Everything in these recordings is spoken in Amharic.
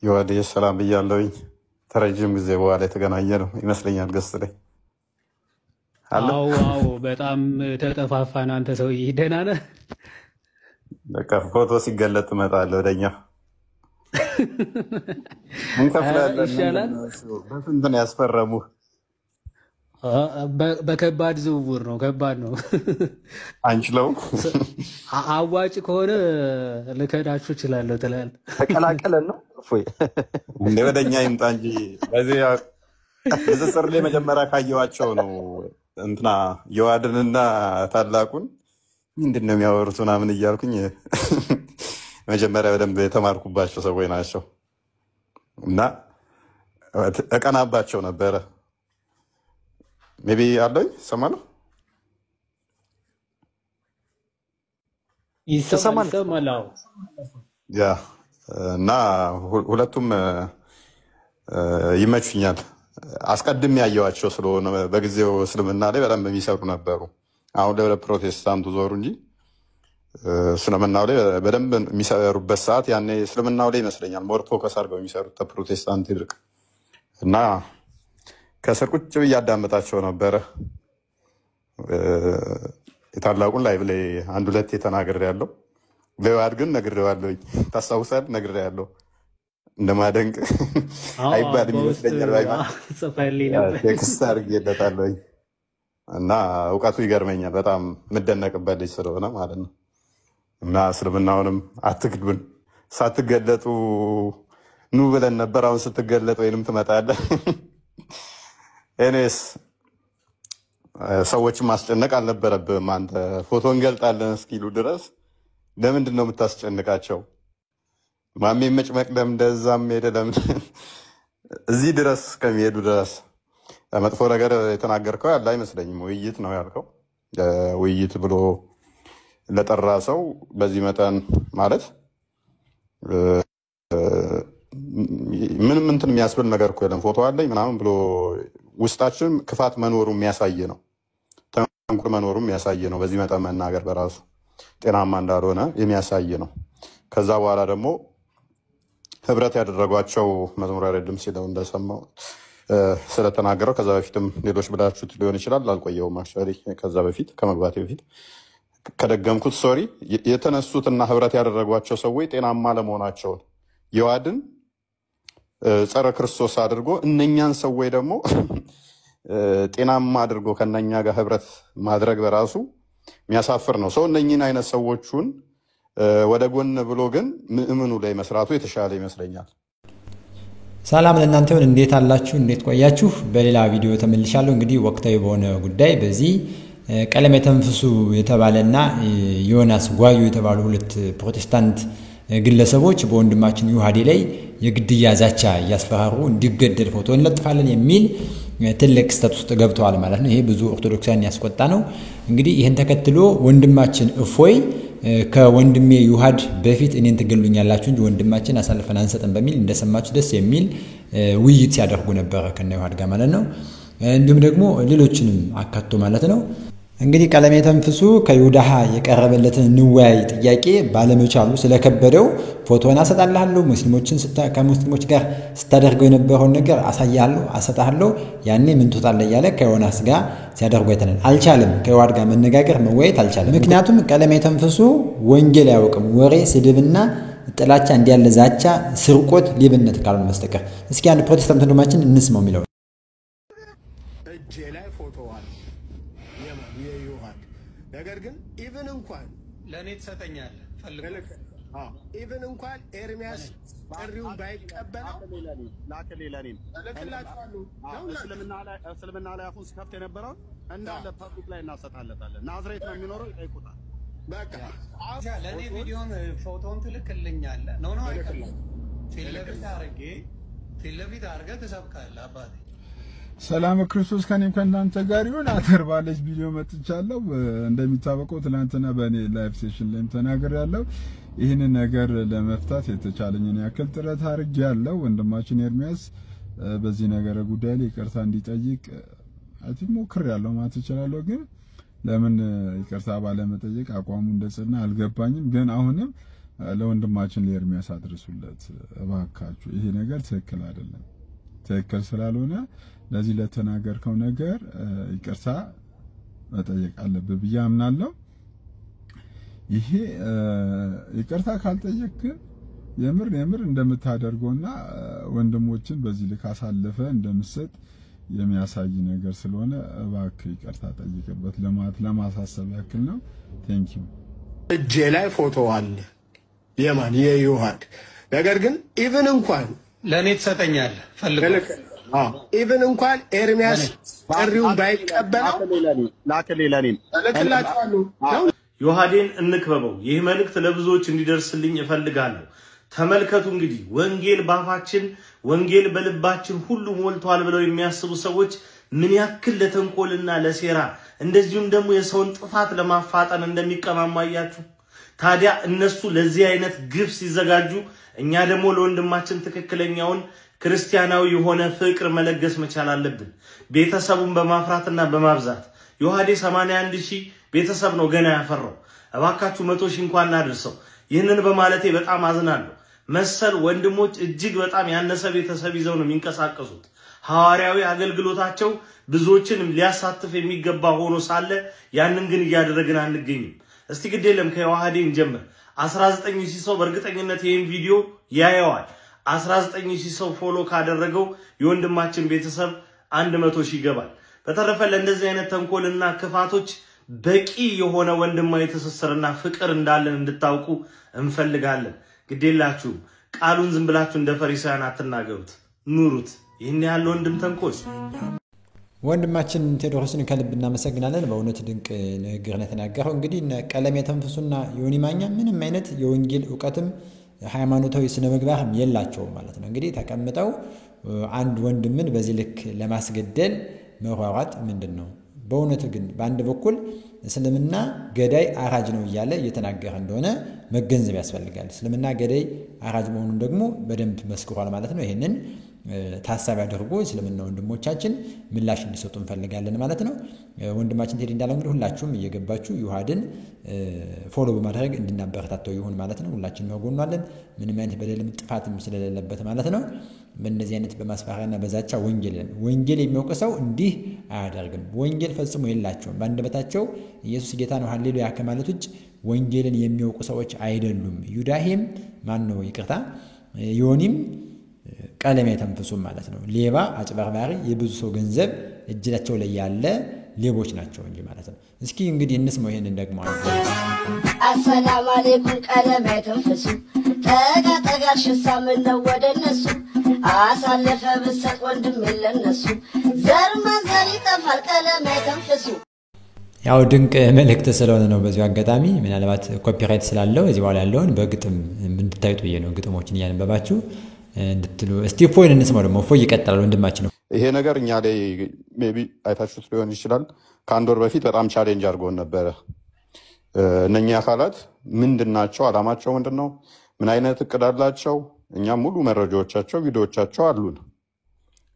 የዋዴ ሰላም ብያለሁኝ። ተረጅም ጊዜ በኋላ የተገናኘ ነው ይመስለኛል። ገስት ላይ አለ። አዎ በጣም ተጠፋፋን። አንተ ሰውዬ ደህና ነህ? በቃ ፎቶ ሲገለጥ ትመጣለህ ወደኛ። እንከፍላለን። ይሻላል። በስንት ነው ያስፈረሙ? በከባድ ዝውውር ነው። ከባድ ነው። አንችለውም። አዋጭ ከሆነ ልከዳችሁ እችላለሁ ትላለህ። ተቀላቀለን ነው እፎይ። እንደ ወደኛ ይምጣ እንጂ በዚህ ንጽጽር ላይ መጀመሪያ ካየኋቸው ነው እንትና የዋድንና ታላቁን ምንድን ነው የሚያወሩት ምናምን እያልኩኝ መጀመሪያ በደንብ የተማርኩባቸው ሰዎች ናቸው እና እቀናባቸው ነበረ። ሜቢ አለኝ ሰማለሁ ይሰማል። ያ እና ሁለቱም ይመቹኛል። አስቀድሜ ያየኋቸው ስለሆነ በጊዜው እስልምና ላይ በደንብ የሚሰሩ ነበሩ። አሁን ላይ ወደ ፕሮቴስታንቱ ዞሩ እንጂ እስልምናው ላይ በደንብ የሚሰሩበት ሰዓት ያኔ እስልምናው ላይ ይመስለኛል ሞር ፎከስ አድርገው የሚሰሩት ፕሮቴስታንት ይልቅ እና ከስር ቁጭ ብዬ አዳምጣቸው ነበረ። የታላቁን ላይ ብላይ አንድ ሁለት የተናግሬያለሁ። ለዋድ ግን ነግሬዋለሁ። ታስታውሳለህ? ነግሬያለሁ እንደማደንቅ አይባልም ይመስለኛል። ቴክስት አድርጌለታለሁ እና እውቀቱ ይገርመኛል። በጣም የምደነቅበት ልጅ ስለሆነ ማለት ነው። እና እስልምናውንም አትክዱን፣ ሳትገለጡ ኑ ብለን ነበር። አሁን ስትገለጥ ወይንም ትመጣለህ። ኤኔስ ሰዎችን ማስጨነቅ አልነበረብህም። አንተ ፎቶ እንገልጣለን እስኪሉ ድረስ ለምንድን ነው የምታስጨንቃቸው? ማሜ መጭመቅ ለምን እንደዛም ሄደ? ለምን እዚህ ድረስ ከሚሄዱ ድረስ መጥፎ ነገር የተናገርከው ያለ አይመስለኝም። ውይይት ነው ያልከው። ውይይት ብሎ ለጠራ ሰው በዚህ መጠን ማለት ምንም እንትን የሚያስብል ነገር እኮ የለም። ፎቶ አለኝ ምናምን ብሎ ውስጣችን ክፋት መኖሩ የሚያሳይ ነው፣ ተንኩል መኖሩ የሚያሳይ ነው። በዚህ መጠን መናገር በራሱ ጤናማ እንዳልሆነ የሚያሳይ ነው። ከዛ በኋላ ደግሞ ህብረት ያደረጓቸው መዝሙር ያሬድም ሲለው እንደሰማው ስለተናገረው ከዛ በፊትም ሌሎች ብላችሁት ሊሆን ይችላል። አልቆየውም አክቹዋሊ ከዛ በፊት ከመግባቴ በፊት ከደገምኩት ሶሪ የተነሱትና ህብረት ያደረጓቸው ሰዎች ጤናማ ለመሆናቸውን የዋድን ጸረ ክርስቶስ አድርጎ እነኛን ሰዎች ደግሞ ጤናማ አድርጎ ከነኛ ጋር ህብረት ማድረግ በራሱ የሚያሳፍር ነው። ሰው እነኝን አይነት ሰዎቹን ወደ ጎን ብሎ ግን ምእምኑ ላይ መስራቱ የተሻለ ይመስለኛል። ሰላም ለእናንተ ይሁን። እንዴት አላችሁ? እንዴት ቆያችሁ? በሌላ ቪዲዮ ተመልሻለሁ። እንግዲህ ወቅታዊ በሆነ ጉዳይ በዚህ ቀለሜ ተንፍሱ የተባለና ዮናስ ጓዩ የተባሉ ሁለት ፕሮቴስታንት ግለሰቦች በወንድማችን ዩሃዴ ላይ የግድያ ዛቻ እያስፈራሩ እንዲገደል ፎቶ እንለጥፋለን የሚል ትልቅ ክስተት ውስጥ ገብተዋል ማለት ነው። ይሄ ብዙ ኦርቶዶክሳውያን ያስቆጣ ነው። እንግዲህ ይሄን ተከትሎ ወንድማችን እፎይ ከወንድሜ ዩሃድ በፊት እኔን ትገሉኛላችሁ እንጂ ወንድማችን አሳልፈን አንሰጥም በሚል እንደሰማችሁ ደስ የሚል ውይይት ሲያደርጉ ነበር ከነ ዩሃድ ጋር ማለት ነው። እንዲሁም ደግሞ ሌሎችንም አካቶ ማለት ነው። እንግዲህ ቀለሜ ተንፍሱ ከይሁዳሃ የቀረበለትን ንዋይ ጥያቄ ባለመቻሉ ስለከበደው ፎቶን አሰጣልሃለሁ፣ ከሙስሊሞች ጋር ስታደርገው የነበረውን ነገር አሳያለሁ፣ አሰጣለሁ፣ ያኔ ምን ትወጣለህ እያለ ከዮናስ ጋር ሲያደርጉ አይተናል። አልቻለም። ከይሁዳ ጋር መነጋገር መወያየት አልቻለም። ምክንያቱም ቀለሜ ተንፍሱ ወንጌል አያውቅም። ወሬ፣ ስድብና ጥላቻ እንዲያለ ዛቻ፣ ስርቆት፣ ሌብነት ካልሆነ በስተቀር። እስኪ አንድ ፕሮቴስታንት ወንድማችን እንስማው የሚለው እጄ ላይ ፎቶ አለ የዩሃድ ነገር ግን ኢቭን እንኳን ለእኔ ትሰጠኛለህ ፈልግ ኢቭን እንኳን ኤርሚያስ ጥሪውን ባይቀበለው እስልምና ላይ አፉን ሲከፍት የነበረውን እንዳለ ፐብሊክ ላይ እናሰጣለታለን። ናዝሬት ነው የሚኖረው፣ ይጠይቁታል። በቃ ለእኔ ቪዲዮን ፎቶን ትልክልኛለህ ነው አይደለም? ፊት ለፊት አድርገህ ትሰብካለህ አባቴ። ሰላም ክርስቶስ ከኔም ከእናንተ ጋር ይሁን። አተር ባለች ቪዲዮ መጥቻለሁ። እንደሚታወቀው ትናንትና በእኔ ላይቭ ሴሽን ላይ ተናግሬያለሁ። ይህንን ነገር ለመፍታት የተቻለኝን ያክል ጥረት አድርጌያለሁ። ወንድማችን ኤርሚያስ በዚህ ነገር ጉዳይ ላይ ይቅርታ እንዲጠይቅ ሞክሬያለሁ ማለት እችላለሁ። ግን ለምን ይቅርታ ባለመጠየቅ አቋሙ እንደጸና አልገባኝም። ግን አሁንም ለወንድማችን ለኤርሚያስ አድርሱለት እባካችሁ። ይሄ ነገር ትክክል አይደለም። ትክክል ስላልሆነ ለዚህ ለተናገርከው ነገር ይቅርታ መጠየቅ አለብህ ብዬ አምናለሁ። ይሄ ይቅርታ ካልጠየቅ የምር እንደምታደርገውና ወንድሞችን በዚህ ልክ አሳልፈ እንደምትሰጥ የሚያሳይ ነገር ስለሆነ እባክህ ይቅርታ ጠይቅበት ለማሳሰብ ያክል ነው። ቴንክ ዩ። እጄ ላይ ፎቶ አለ የማን የዮሐድ። ነገር ግን ኢቭን እንኳን ለኔ ተሰጠኛለህ ፈልገህ ኢቭን እንኳን ኤርሚያስ ጥሪውን ባይቀበለው እልክላችኋለሁ። ዮሐዴን እንክበበው። ይህ መልእክት ለብዙዎች እንዲደርስልኝ እፈልጋለሁ። ተመልከቱ እንግዲህ ወንጌል ባፋችን ወንጌል በልባችን ሁሉ ሞልቷል ብለው የሚያስቡ ሰዎች ምን ያክል ለተንኮልና ለሴራ እንደዚሁም ደግሞ የሰውን ጥፋት ለማፋጠን እንደሚቀማማያችሁ። ታዲያ እነሱ ለዚህ አይነት ግፍ ሲዘጋጁ እኛ ደግሞ ለወንድማችን ትክክለኛውን ክርስቲያናዊ የሆነ ፍቅር መለገስ መቻል አለብን። ቤተሰቡን በማፍራትና በማብዛት ዮሐዴ 81000 ቤተሰብ ነው ገና ያፈራው። እባካችሁ 100,000 እንኳን አድርሰው። ይህንን በማለቴ በጣም አዝናለሁ። መሰል ወንድሞች እጅግ በጣም ያነሰ ቤተሰብ ይዘው ነው የሚንቀሳቀሱት። ሐዋርያዊ አገልግሎታቸው ብዙዎችን ሊያሳትፍ የሚገባ ሆኖ ሳለ ያንን ግን እያደረግን አንገኝም። እስቲ ግዴለም ከዮሐዴን ጀምር 19000 ሰው በእርግጠኝነት ይሄን ቪዲዮ ያየዋል። 19000 ሰው ፎሎ ካደረገው የወንድማችን ቤተሰብ 100,000 ይገባል። በተረፈ ለእንደዚህ አይነት ተንኮልና ክፋቶች በቂ የሆነ ወንድማዊ ትስስርና ፍቅር እንዳለን እንድታውቁ እንፈልጋለን። ግዴላችሁ ቃሉን ዝም ብላችሁ እንደ ፈሪሳውያን አትናገሩት፣ ኑሩት። ይህን ያለ ወንድም ተንኮል ወንድማችን ቴዎድሮስን ከልብ እናመሰግናለን። በእውነት ድንቅ ንግግር ነው የተናገረው። እንግዲህ ቀለም የተንፈሱና ዮኒ ማኛ ምንም አይነት የወንጌል ዕውቀትም ሃይማኖታዊ ስነ ምግባርም የላቸውም ማለት ነው። እንግዲህ ተቀምጠው አንድ ወንድምን በዚህ ልክ ለማስገደል መሯሯጥ ምንድነው? በእውነት ግን በአንድ በኩል እስልምና ገዳይ አራጅ ነው እያለ እየተናገረ እንደሆነ መገንዘብ ያስፈልጋል። እስልምና ገዳይ አራጅ መሆኑን ደግሞ በደንብ መስክሯል ማለት ነው። ይሄንን ታሳቢ አድርጎ እስልምና ወንድሞቻችን ምላሽ እንዲሰጡ እንፈልጋለን ማለት ነው። ወንድማችን ቴዲ እንዳለው እንግዲህ ሁላችሁም እየገባችሁ ዮሐድን ፎሎ በማድረግ እንድናበረታተው ይሁን ማለት ነው። ሁላችንም ያጎናለን ምንም አይነት በደልም ጥፋትም ስለሌለበት ማለት ነው። በእነዚህ አይነት በማስፈራሪያና በዛቻ ወንጌል የሚያውቅ ሰው እንዲህ አያደርግም። ወንጌል ፈጽሞ የላቸውም። በአንደበታቸው ኢየሱስ ጌታ ነው ሃሌሉያ ከማለት ውጭ ወንጌልን የሚያውቁ ሰዎች አይደሉም። ዩዳሄም ማን ነው ይቅርታ ዮኒም ቀለም የተንፈሱም ማለት ነው። ሌባ አጭበርባሪ የብዙ ሰው ገንዘብ እጃቸው ላይ ያለ ሌቦች ናቸው እንጂ ማለት ነው። እስኪ እንግዲህ እንስማው ይሄንን ደግሞ አሰላሙ አለይኩም ቀለም የተንፈሱ ተጋጠጋሽ ሳምን ነው ወደ እነሱ አሳለፈ ብሰጥ ወንድም የለነሱ ዘር ማንዘር ይጠፋል ቀለም የተንፈሱ። ያው ድንቅ መልእክት ስለሆነ ነው። በዚሁ አጋጣሚ ምናልባት ኮፒራይት ስላለው እዚህ በኋላ ያለውን በግጥም እንድታዩት ብዬ ነው። ግጥሞችን እያነበባችሁ እንድትሉ እስቲ ፎይን እንስማው። ደግሞ ፎይ ይቀጥላል ወንድማችን ነው። ይሄ ነገር እኛ ላይ ሜቢ አይታችሁት ሊሆን ይችላል። ከአንድ ወር በፊት በጣም ቻሌንጅ አድርጎን ነበረ። እነኛ አካላት ምንድናቸው? አላማቸው ምንድነው? ምን አይነት እቅድ አላቸው? እኛም ሙሉ መረጃዎቻቸው ቪዲዮዎቻቸው አሉን።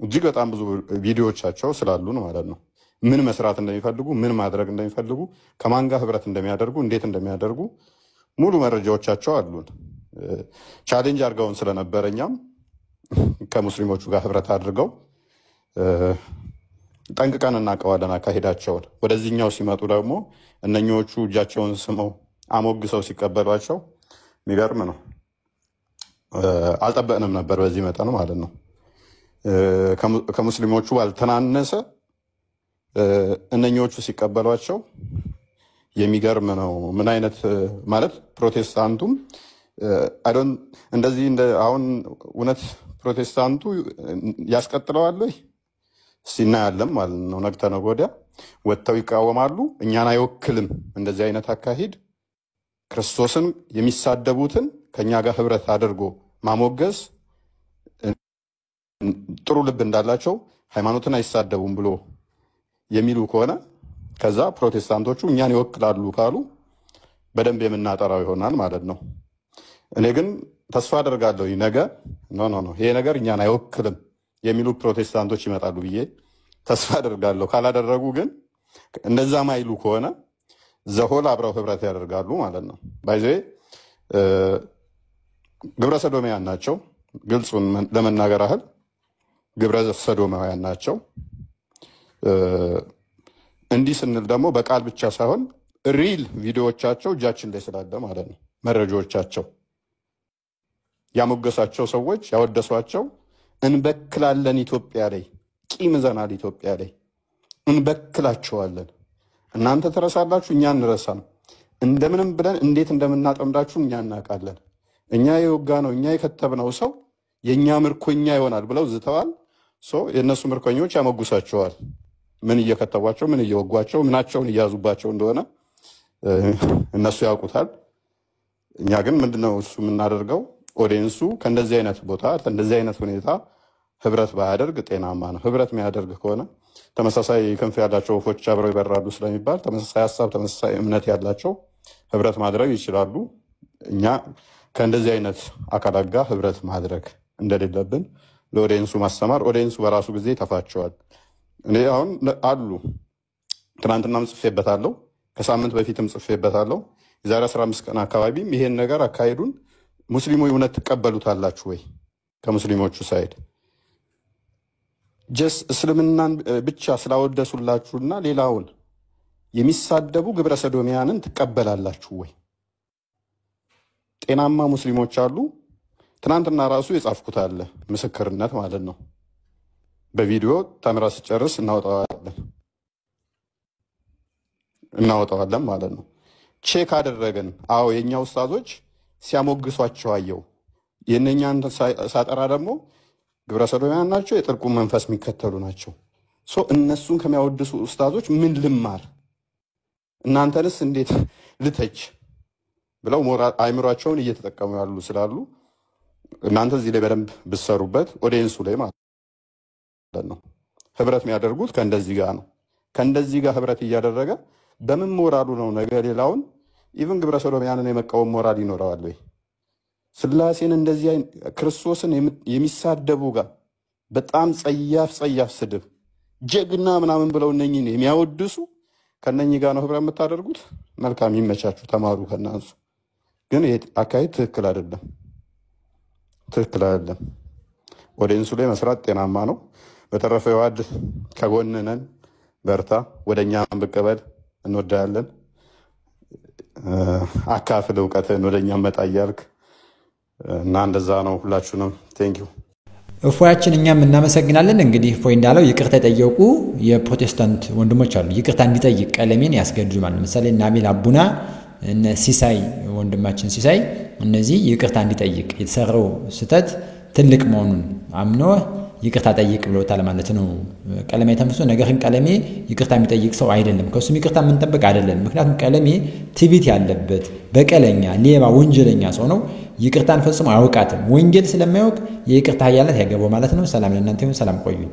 እጅግ በጣም ብዙ ቪዲዮዎቻቸው ስላሉን ማለት ነው። ምን መስራት እንደሚፈልጉ፣ ምን ማድረግ እንደሚፈልጉ፣ ከማን ጋር ህብረት እንደሚያደርጉ፣ እንዴት እንደሚያደርጉ ሙሉ መረጃዎቻቸው አሉን። ቻሌንጅ አድርገውን ስለነበረ እኛም ከሙስሊሞቹ ጋር ህብረት አድርገው ጠንቅቀን እናውቀዋለን አካሄዳቸውን። ወደዚህኛው ሲመጡ ደግሞ እነኞቹ እጃቸውን ስመው አሞግሰው ሲቀበሏቸው የሚገርም ነው። አልጠበቅንም ነበር በዚህ መጠን ማለት ነው። ከሙስሊሞቹ ባልተናነሰ እነኞቹ ሲቀበሏቸው የሚገርም ነው። ምን አይነት ማለት ፕሮቴስታንቱም እንደዚህ አሁን እውነት ፕሮቴስታንቱ ያስቀጥለዋል ወይ ሲናያለም ማለት ነው። ነገ ተነገ ወዲያ ወጥተው ይቃወማሉ። እኛን አይወክልም እንደዚህ አይነት አካሄድ። ክርስቶስን የሚሳደቡትን ከኛ ጋር ህብረት አድርጎ ማሞገስ ጥሩ ልብ እንዳላቸው ሃይማኖትን አይሳደቡም ብሎ የሚሉ ከሆነ ከዛ ፕሮቴስታንቶቹ እኛን ይወክላሉ ካሉ በደንብ የምናጠራው ይሆናል ማለት ነው። እኔ ግን ተስፋ አደርጋለሁ ነገ ኖ ይሄ ነገር እኛን አይወክልም የሚሉ ፕሮቴስታንቶች ይመጣሉ ብዬ ተስፋ አደርጋለሁ። ካላደረጉ ግን እንደዛ ማይሉ ከሆነ ዘሆል አብረው ህብረት ያደርጋሉ ማለት ነው። ባይዘ ግብረ ሰዶማውያን ናቸው። ግልጹን ለመናገር ያህል ግብረ ሰዶማውያን ናቸው። እንዲህ ስንል ደግሞ በቃል ብቻ ሳይሆን ሪል ቪዲዮዎቻቸው እጃችን ላይ ስላለ ማለት ነው። መረጃዎቻቸው ያሞገሳቸው ሰዎች ያወደሷቸው እንበክላለን ኢትዮጵያ ላይ ቂም ዘናል ኢትዮጵያ ላይ እንበክላቸዋለን። እናንተ ተረሳላችሁ፣ እኛ እንረሳም። እንደምንም ብለን እንዴት እንደምናጠምዳችሁ እኛ እናውቃለን። እኛ የወጋ ነው እኛ የከተብነው ሰው የኛ ምርኮኛ ይሆናል ብለው ዝተዋል። የእነሱ ምርኮኞች ያሞግሳቸዋል። ምን እየከተቧቸው ምን እየወጓቸው ምናቸውን እያዙባቸው እንደሆነ እነሱ ያውቁታል። እኛ ግን ምንድነው እሱ የምናደርገው? ኦዲየንሱ ከእንደዚህ አይነት ቦታ ከእንደዚህ አይነት ሁኔታ ህብረት ባያደርግ ጤናማ ነው። ህብረት የሚያደርግ ከሆነ ተመሳሳይ ክንፍ ያላቸው ወፎች አብረው ይበራሉ ስለሚባል ተመሳሳይ ሀሳብ ተመሳሳይ እምነት ያላቸው ህብረት ማድረግ ይችላሉ። እኛ ከእንደዚህ አይነት አካላት ጋር ህብረት ማድረግ እንደሌለብን ለኦዲየንሱ ማስተማር። ኦዲየንሱ በራሱ ጊዜ ተፋቸዋል። እኔ አሁን አሉ ትናንትናም ጽፌበታለሁ፣ ከሳምንት በፊትም ጽፌበታለሁ። የዛሬ 15 ቀን አካባቢም ይሄን ነገር አካሄዱን ሙስሊሙ እውነት ትቀበሉታላችሁ ወይ? ከሙስሊሞቹ ሳይድ ጀስ እስልምናን ብቻ ስላወደሱላችሁና ሌላውን የሚሳደቡ ግብረ ሰዶሚያንን ትቀበላላችሁ ወይ? ጤናማ ሙስሊሞች አሉ። ትናንትና ራሱ የጻፍኩት አለ ምስክርነት ማለት ነው። በቪዲዮ ተምራ ስጨርስ እናወጣዋለን ማለት ነው። ቼክ አደረገን። አዎ የኛ ኡስታዞች ሲያሞግሷቸው አየው። የነኛን ሳጠራ ደግሞ ግብረ ሰዶማውያን ናቸው፣ የጥርቁን መንፈስ የሚከተሉ ናቸው። እነሱን ከሚያወድሱ ኡስታዞች ምን ልማር? እናንተንስ እንዴት ልተች ብለው ሞራል አይምሯቸውን እየተጠቀሙ ያሉ ስላሉ እናንተ እዚህ ላይ በደንብ ብትሰሩበት ኦዲየንሱ ላይ ማለት ነው። ህብረት የሚያደርጉት ከእንደዚህ ጋር ነው። ከእንደዚህ ጋር ህብረት እያደረገ በምን ሞራሉ ነው ነገ ሌላውን ኢቭን ግብረ ሰዶማውያንን የመቃወም ሞራል ይኖረዋል ወይ? ስላሴን እንደዚህ ክርስቶስን የሚሳደቡ ጋር በጣም ጸያፍ ስድብ ጀግና ምናምን ብለው እነኝን የሚያወድሱ ከነኝ ጋር ነው ህብረት የምታደርጉት። መልካም ይመቻችሁ፣ ተማሩ ከናንሱ። ግን ይሄ አካሄድ ትክክል አይደለም። ኦዲየንሱ ላይ መስራት ጤናማ ነው። በተረፈ ዋድ ከጎንነን በርታ፣ ወደኛ ብቀበል እንወዳለን። አካፍል እውቀትን ወደኛ መጣ እያልክ እና እንደዛ ነው። ሁላችሁንም ቴንኪው። እፎያችን እኛም እናመሰግናለን። እንግዲህ እፎይ እንዳለው ይቅርታ የጠየቁ የፕሮቴስታንት ወንድሞች አሉ። ይቅርታ እንዲጠይቅ ቀለሜን ያስገድዱ ማለት ለምሳሌ ናቢል አቡና እነ ሲሳይ ወንድማችን ሲሳይ እነዚህ ይቅርታ እንዲጠይቅ የተሰራው ስተት ትልቅ መሆኑን አምኖ ይቅርታ ጠይቅ ብሎታል ማለት ነው ቀለሜ ተንፍሶ። ነገር ግን ቀለሜ ይቅርታ የሚጠይቅ ሰው አይደለም። ከሱም ይቅርታ የምንጠብቅ አይደለም። ምክንያቱም ቀለሜ ትዕቢት ያለበት በቀለኛ ሌባ ወንጀለኛ ሰው ነው። ይቅርታን ፈጽሞ አያውቃትም። ወንጀል ስለማያውቅ የይቅርታ ኃያልነት ያገባው ማለት ነው። ሰላም ለእናንተ ይሁን። ሰላም ቆዩኝ።